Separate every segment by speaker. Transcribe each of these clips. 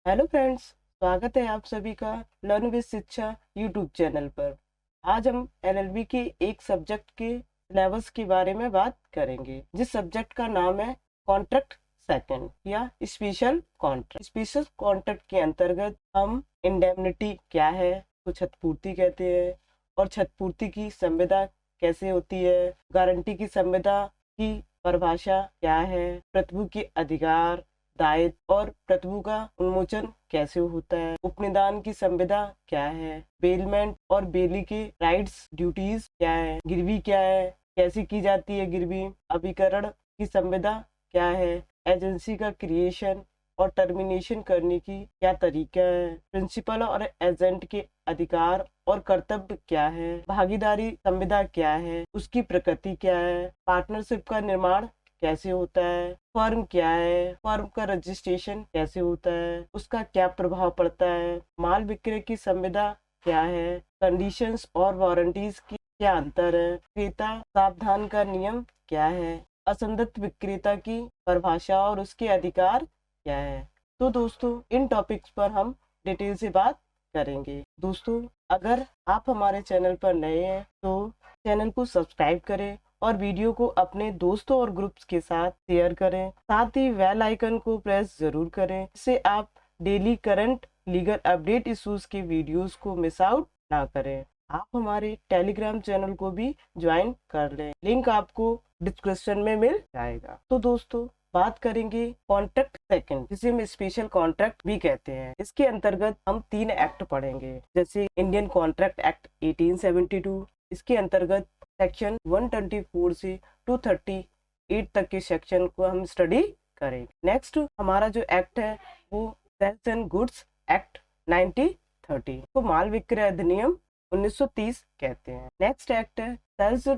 Speaker 1: Hello friends, स्वागत है आप सभी का लर्न विद शिक्षा यूट्यूब चैनल पर। आज हम एलएलबी के एक सब्जेक्ट के सिलेबस के बारे में बात करेंगे, जिस सब्जेक्ट का नाम है कॉन्ट्रैक्ट सेकंड या स्पेशल कॉन्ट्रैक्ट। स्पेशल कॉन्ट्रैक्ट के अंतर्गत हम इंडेमनिटी क्या है, तो क्षतिपूर्ति कहते हैं, और क्षतिपूर्ति की संविदा कैसे होती है, गारंटी की संविदा की परिभाषा क्या है, प्रतिभूति के अधिकार दायित्व और प्रतिभूति का उन्मोचन कैसे होता है, उपनिदान की संविदा क्या है, बेलमेंट और बेली के राइट्स ड्यूटीज क्या है, गिरवी क्या है, कैसे की जाती है गिरवी, अभिकरण की संविदा क्या है, एजेंसी का क्रिएशन और टर्मिनेशन करने की क्या तरीका है, प्रिंसिपल और एजेंट के अधिकार और कर्तव्य क्या है, भागीदारी संविदा क्या है, उसकी प्रकृति क्या है, पार्टनरशिप का निर्माण कैसे होता है, फर्म क्या है, फर्म का रजिस्ट्रेशन कैसे होता है, उसका क्या प्रभाव पड़ता है, माल विक्रय की संविदा क्या है, कंडीशंस और वारंटीज की क्या अंतर है, क्रेता सावधान का नियम क्या है, असंदिग्ध विक्रेता की परिभाषा और उसके अधिकार क्या है। तो दोस्तों, इन टॉपिक्स पर हम डिटेल से बात करेंगे। दोस्तों, अगर आप हमारे चैनल पर नए हैं तो चैनल को सब्सक्राइब करें और वीडियो को अपने दोस्तों और ग्रुप्स के साथ शेयर करें। साथ ही बेल आइकन को प्रेस जरूर करें, इससे आप daily current legal update issues के वीडियोस को मिस आउट ना करें। आप हमारे टेलीग्राम चैनल को भी ज्वाइन कर लें, लिंक आपको डिस्क्रिप्शन में मिल जाएगा। तो दोस्तों, बात करेंगे कॉन्ट्रैक्ट सेकंड, जिसे हम स्पेशल कॉन्ट्रैक्ट भी कहते हैं। इसके अंतर्गत हम 3 एक्ट पढ़ेंगे, जैसे इंडियन कॉन्ट्रैक्ट एक्ट 1872। इसके अंतर्गत सेक्शन 124 से 238 तक के सेक्शन को हम स्टडी करेंगे। नेक्स्ट हमारा जो एक्ट है वो सेल्स एंड गुड्स एक्ट 1930 को माल विक्रय अधिनियम 1930 कहते हैं। नेक्स्ट एक्ट है सेल्स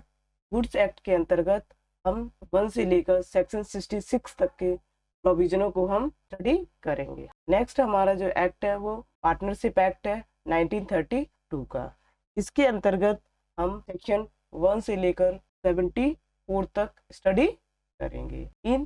Speaker 1: गुड्स एक्ट के अंतर्गत हम 1 से लेकर सेक्शन 66 तक के प्रोविजनों को हम स्टडी करेंगे। नेक्स्ट हमारा जो एक्ट है वो पार्टनरशिप एक्ट है 1932 का। इसके अंतर्गत हम सेक्शन 1 से लेकर 74 तक स्टडी करेंगे। इन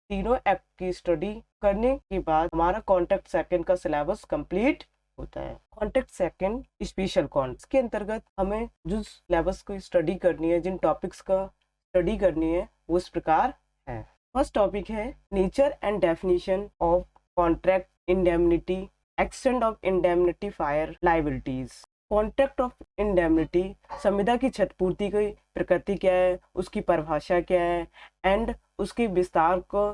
Speaker 1: तीनों एक्ट की स्टडी करने के बाद हमारा कॉन्ट्रैक्ट सेकंड का सिलेबस कंप्लीट होता है। कॉन्ट्रैक्ट सेकंड स्पेशल कॉन्ट्रैक्ट के अंतर्गत हमें जो सिलेबस को स्टडी करनी है, जिन टॉपिक्स का स्टडी करनी है, वो इस प्रकार है। फर्स्ट टॉपिक है nature and definition of contract indemnity, extent of indemnity fire liabilities. Contract of indemnity संविदा की क्षतिपूर्ति की प्रकृति क्या है, उसकी परिभाषा क्या है, एंड उसके विस्तार को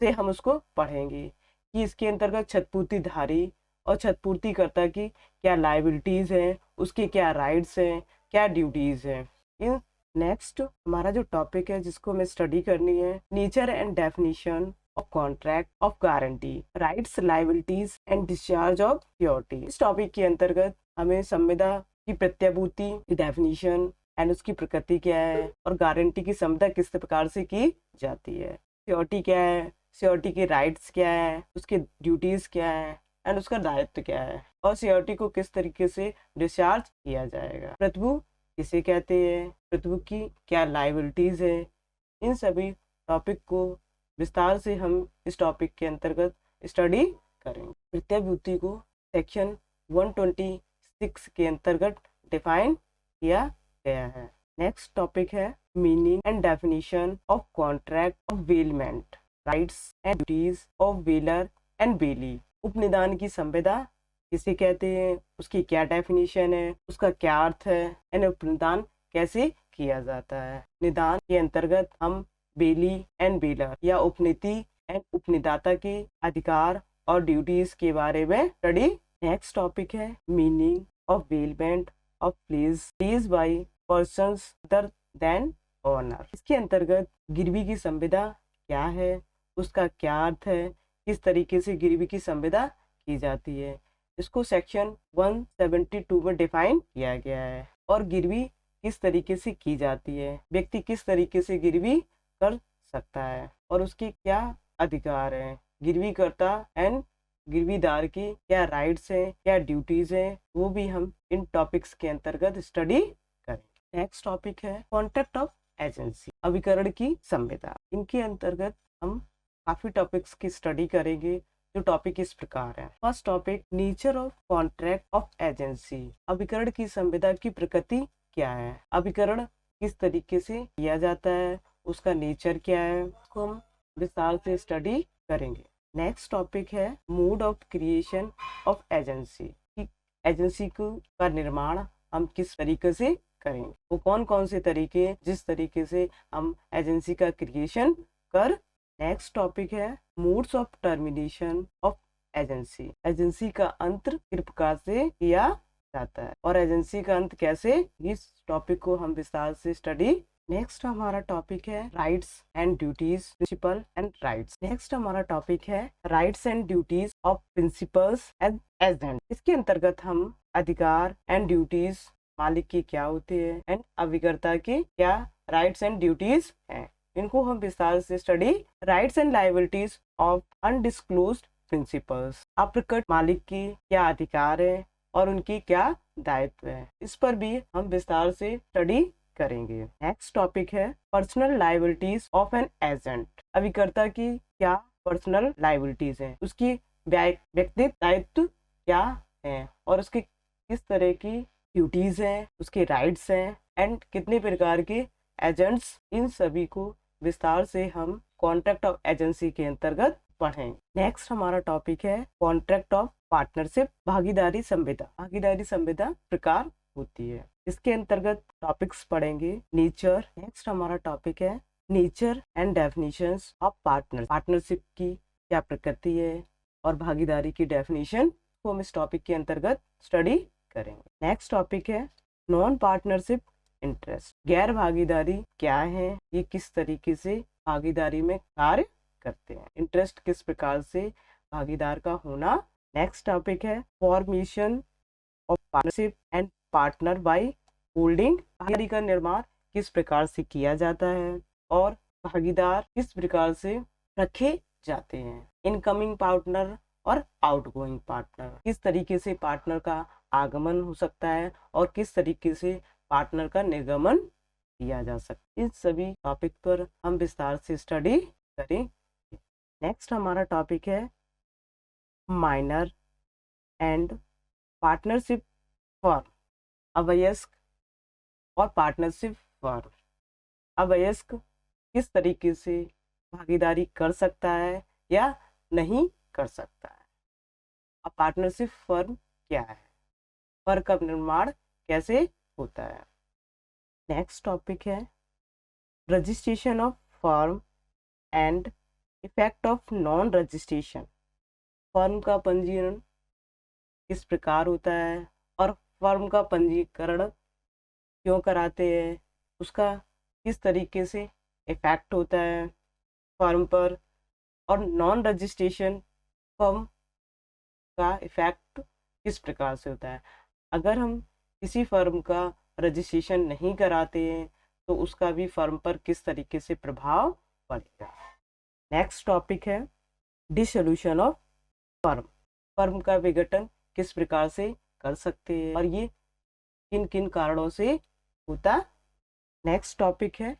Speaker 1: से हम उसको पढ़ेंगे कि इसके अंतर्गत क्षतिपूर्तिधारी और क्षतिपूर्तिकर्ता की क्या लाइबिलिटीज हैं, उसके क्या राइट्स हैं, क्या ड्यूटीज हैं। इन नेक्स्ट हमारा जो टॉपिक है जिसको हमें स्टडी करनी है, nature and definition of contract of guarantee, rights, liabilities and discharge of security. इस टॉपिक के अंतर्गत हमें संविदा की प्रत्याभूति की डेफिनेशन एंड उसकी प्रकृति क्या है, और गारंटी की संविदा किस प्रकार से की जाती है, सिक्योरिटी क्या है, सिक्योरिटी के राइट्स क्या है, उसके ड्यूटीज क्या है, एंड उसका दायित्व क्या है, और सिक्योरिटी को किस तरीके से डिस्चार्ज किया जाएगा, प्रतिभूति किसे कहते हैं, प्रतिभूति की क्या लाइबिलिटीज है। इन सभी टॉपिक को विस्तार से हम इस टॉपिक के अंतर्गत स्टडी करेंगे। प्रत्याभूति को सेक्शन 126 के अंतर्गत डिफाइन किया गया है। नेक्स्ट टॉपिक है meaning and definition of contract of bailment, rights and duties of bailor and bailee. उपनिदान की संविदा किसे कहते हैं, उसकी क्या डेफिनेशन है, उसका क्या अर्थ है, एंड उपनिदान कैसे किया जाता है। निदान के अंतर्गत हम बेली एंड बेलर या उपनीति एंड उपनिदाता के अधिकार और ड्यूटीज के बारे में स्टडी। नेक्स्ट टॉपिक है meaning of bailment of pledge by persons other than owner. इसके अंतर्गत गिरवी की संविदा क्या है, उसका क्या अर्थ है, किस तरीके से गिरवी की संविदा की जाती है, इसको सेक्शन 172 में डिफाइन किया गया है। और गिरवी किस तरीके से की जाती है, व्यक्ति किस तरीके से गिरवी कर सकता है, और उसके क्या अधिकार हैं, गिरवीकर्ता एंड गिरवीदार की क्या राइट्स हैं, क्या ड्यूटीज हैं, वो भी हम इन टॉपिक्स के अंतर्गत स्टडी करेंगे। नेक्स्ट टॉपिक है कॉन्ट्रैक्ट ऑफ एजेंसी, अभिकरण की संविदा। इनके अंतर्गत हम काफी टॉपिक्स की स्टडी करेंगे, जो टॉपिक इस प्रकार है। First topic, nature of contract of agency. अभिकरण की संविदा की प्रकृति क्या है, अभिकरण किस तरीके से किया जाता है, उसका नेचर क्या है, उसको हम विस्तार से स्टडी करेंगे। नेक्स्ट टॉपिक है mode of creation of agency. Agency का निर्माण हम किस तरीके से करेंगे, वो कौन कौन से तरीके जिस तरीके से हम एजेंसी का क्रिएशन कर। नेक्स्ट टॉपिक है modes of termination of agency. Agency का अंत किस प्रकार से किया जाता है और एजेंसी का अंत कैसे, इस टॉपिक को हम विस्तार से स्टडी। नेक्स्ट हमारा टॉपिक है rights and duties, principal and rights. Next हमारा टॉपिक है rights and duties of principals and agent. इसके अंतर्गत हम अधिकार एंड ड्यूटीज मालिक की क्या होती है एंड अभिकर्ता की क्या राइट्स एंड ड्यूटीज हैं, इनको हम विस्तार से study. Rights and liabilities of undisclosed principals. अप्रकट मालिक की क्या अधिकार है और उनकी क्या दायित्व है, इस पर भी हम विस्तार से स्टडी करेंगे। नेक्स्ट टॉपिक है personal liabilities of an agent. अभिकर्ता की क्या पर्सनल लायबिलिटीज हैं, उसकी व्यक्तिगत दायित्व क्या है और उसकी किस तरह की ड्यूटीज हैं, उसके राइट्स हैं एंड कितने प्रकार के एजेंट्स, इन सभी को विस्तार से हम कॉन्ट्रैक्ट ऑफ एजेंसी के अंतर्गत पढ़ें। नेक्स्ट हमारा टॉपिक है कॉन्ट्रैक्ट ऑफ पार्टनरशिप, भागीदारी संविदा। भागीदारी संविदा प्रकार होती है, इसके अंतर्गत टॉपिक्स पढ़ेंगे। नेचर, नेक्स्ट हमारा टॉपिक है nature and definitions of partner. Partnership की क्या प्रकृति है और भागीदारी की डेफिनेशन को हम इस टॉपिक के अंतर्गत स्टडी करेंगे। नेक्स्ट टॉपिक है नॉन पार्टनरशिप इंटरेस्ट। गैर भागीदारी क्या है, ये किस तरीके से भागीदारी में कार्य करते हैं, इंटरेस्ट किस प्रकार से भागीदार का होना। नेक्स्ट टॉपिक है formation of partnership and partner by holding. भागीदारी का निर्माण किस प्रकार से किया जाता है और भागीदार किस प्रकार से रखे जाते हैं। इनकमिंग पार्टनर और आउटगोइंग पार्टनर, किस तरीके से पार्टनर का आगमन हो सकता है और किस तरीके से पार्टनर का निर्गमन किया जा सकता है। इन सभी टॉपिक पर हम विस्तार से स्टडी करेंगे। नेक्स्ट हमारा टॉपिक है माइनर एंड पार्टनरशिप फर्म। अवयस्क और पार्टनरशिप फर्म। अवयस्क किस तरीके से भागीदारी कर सकता है या नहीं कर सकता है। अब पार्टनरशिप फर्म क्या है, फर्म का निर्माण कैसे होता है। नेक्स्ट टॉपिक है registration of firm and effect of non registration. Firm का पंजीकरण किस प्रकार होता है और फर्म का पंजीकरण क्यों कराते हैं, उसका किस तरीके से इफेक्ट होता है फर्म पर, और नॉन रजिस्ट्रेशन फर्म का इफेक्ट किस प्रकार से होता है। अगर हम किसी फर्म का रजिस्ट्रेशन नहीं कराते हैं तो उसका भी फर्म पर किस तरीके से प्रभाव पड़ेगा। नेक्स्ट टॉपिक है डिसोल्यूशन ऑफ फर्म। फर्म का विघटन किस प्रकार से कर सकते हैं और ये किन किन कारणों से होता। नेक्स्ट टॉपिक है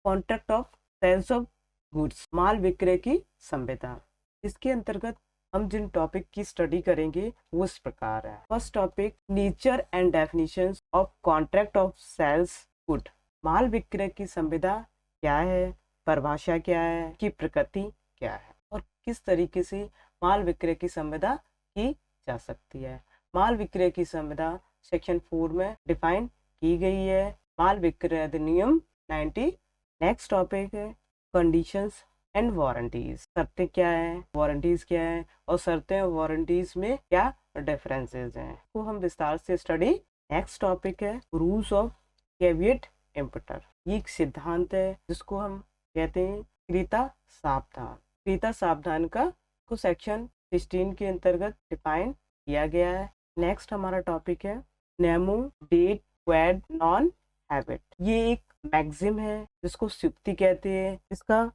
Speaker 1: contract of sales of goods, माल विक्रय की संविदा। इसके अंतर्गत हम जिन टॉपिक की स्टडी करेंगे वो इस प्रकार है। First topic nature and definitions of contract of sales good. माल विक्रय की संविदा क्या है, परिभाषा क्या है, की प्रकृति क्या है और किस तरीके से माल विक्रय की संविदा की जा सकती है। माल विक्रय की संविदा सेक्शन 4 में डिफाइन की गई है, माल विक्रय अधिनियम 90। नेक्स्ट टॉपिक है कंडीशंस एंड वारंटीज। शर्तें क्या है, वारंटीज क्या है और शर्तें और वारंटीज में क्या डिफरेंसेस हैं, वो हम विस्तार से स्टडी। नेक्स्ट टॉपिक है रूल्स ऑफ कैविएट इम्पटर। ये एक सिद्धांत है जिसको हम कहते हैं क्रेता सावधान। क्रेता सावधान का को सेक्शन 16 के अंतर्गत डिफाइन किया गया है। नेक्स्ट हमारा टॉपिक है नेमो डेट क्वेड नॉन हैबिट। ये एक मैक्सिम है जिसको सुक्ति कहते हैं। इसका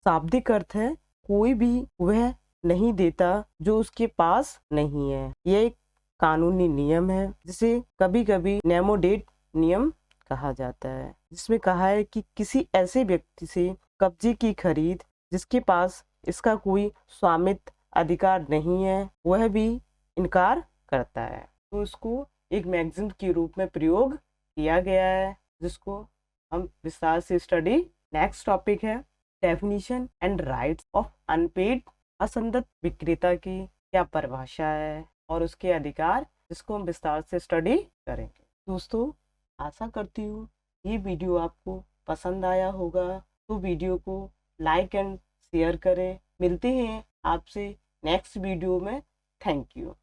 Speaker 1: शाब्दिक अर्थ है कोई भी वह नहीं देता जो उसके पास नहीं है। यह एक कानूनी नियम है जिसे कभी कभी नेमो डेट नियम कहा जाता है, जिसमें कहा है कि किसी ऐसे व्यक्ति से कब्जे की खरीद जिसके पास इसका कोई स्वामित्व अधिकार नहीं है वह भी इनकार करता है। तो इसको एक मैगजीन के रूप में प्रयोग किया गया है, जिसको हम विस्तार से स्टडी। नेक्स्ट टॉपिक है definition and rights of unpaired. असंगत विक्रेता की क्या परिभाषा है और उसके अधिकार, जिसको हम विस्तार से स्टडी करेंगे। दोस्तों, आशा करती हूँ ये वीडियो आपको पसंद आया होगा, तो वीडियो को लाइक एंड शेयर करें। मिलते हैं आपसे नेक्स्ट वीडियो में। Thank you.